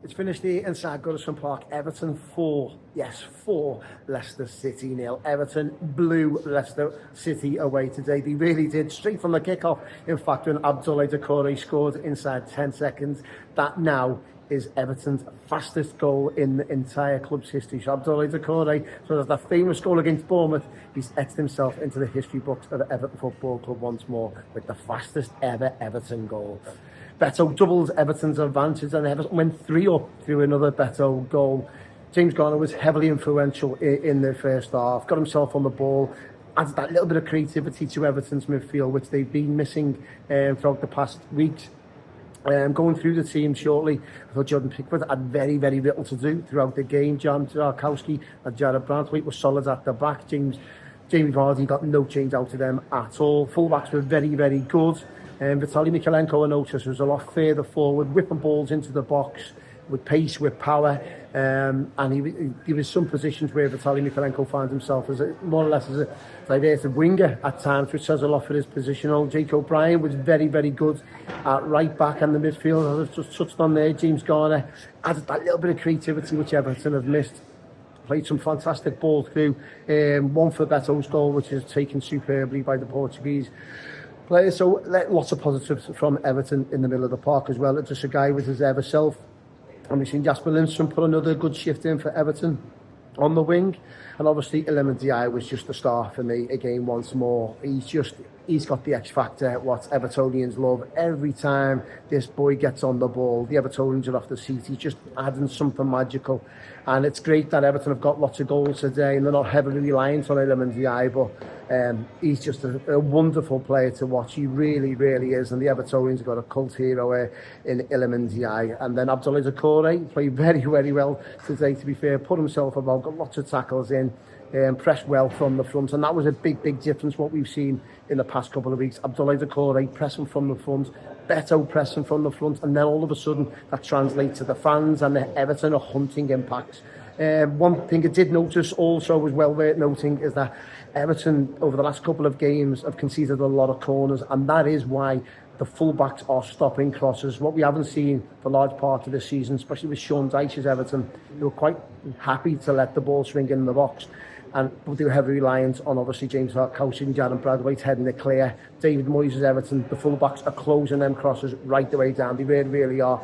It's finished here inside Goodison Park. Everton 4, yes, 4, Leicester City 0. Everton blew Leicester City away today. They really did, straight from the kickoff. In fact, when Abdoulaye Doucouré scored inside 10 seconds, that now is Everton's fastest goal in the entire club's history. So Abdoulaye Doucouré, so there's that famous goal against Bournemouth, he's etched himself into the history books of the Everton Football Club once more with the fastest ever Everton goal. Beto doubles Everton's advantage and Everton went 3-up through another Beto goal. James Garner was heavily influential in the first half, got himself on the ball, added that little bit of creativity to Everton's midfield, which they've been missing throughout the past weeks. Going through the team shortly, I thought Jordan Pickford had very, very little to do throughout the game. Jan Tarkowski and Jared Branthwaite were solid at the back. Jamie Vardy got no change out of them at all. Fullbacks were very, very good. Vitaly Mykolenko, I noticed, was a lot further forward, whipping balls into the box with pace, with power, and he was some positions where Vitaly Mykolenko found himself as more or less as a diverted winger at times, which says a lot for his positional. Jake O'Brien was very, very good at right back and the midfield, as I've just touched on there. James Garner added that little bit of creativity which Everton have missed. Played some fantastic ball through, one for Beto's goal, which is taken superbly by the Portuguese players. So lots of positives from Everton in the middle of the park as well. It's just a guy with his ever self. And we've seen Jasper Lindstrom put another good shift in for Everton on the wing. And obviously Iliman Ndiaye was just the star for me again once more. He's got the X factor, what Evertonians love. Every time this boy gets on the ball, the Evertonians are off the seat. He's just adding something magical. And it's great that Everton have got lots of goals today and they're not heavily reliant on Iliman Ndiaye, but he's just a wonderful player to watch. He really, really is. And the Evertonians have got a cult hero in Iliman Ndiaye. And then Abdoulaye Doucouré played very, very well today, to be fair. Put himself about, got lots of tackles in. Pressed well from the front, and that was a big, big difference what we've seen in the past couple of weeks. Abdoulaye Doucouré pressing from the front, Beto pressing from the front, and then all of a sudden that translates to the fans and the Everton are hunting impacts. One thing I did notice also was well worth noting is that Everton over the last couple of games have conceded a lot of corners, and that is why the fullbacks are stopping crosses. What we haven't seen for large part of this season, especially with Sean Dyche's Everton, they were quite happy to let the ball swing in the box. And they were heavily reliant on obviously James Tarkowski and Jared Branthwaite heading it clear. David Moyes' Everton, the fullbacks are closing them crosses right the way down. They really, really are.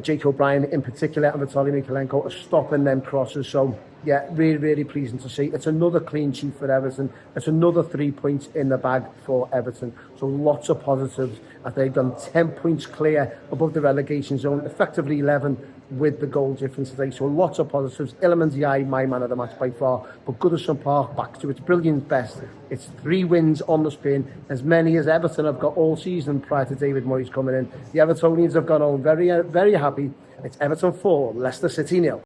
Jake O'Brien in particular and Vitaly Mykolenko are stopping them crosses. So yeah, really, really pleasing to see. It's another clean sheet for Everton. It's another 3 points in the bag for Everton. So lots of positives as they've done 10 points clear above the relegation zone, effectively 11 with the goal difference today. So lots of positives. Iliman Ndiaye, my man of the match by far. But Goodison Park back to its brilliant best. It's 3 wins on the spin, as many as Everton have got all season prior to David Moyes coming in. The Evertonians have gone home very, very happy. It's Everton 4, Leicester City 0.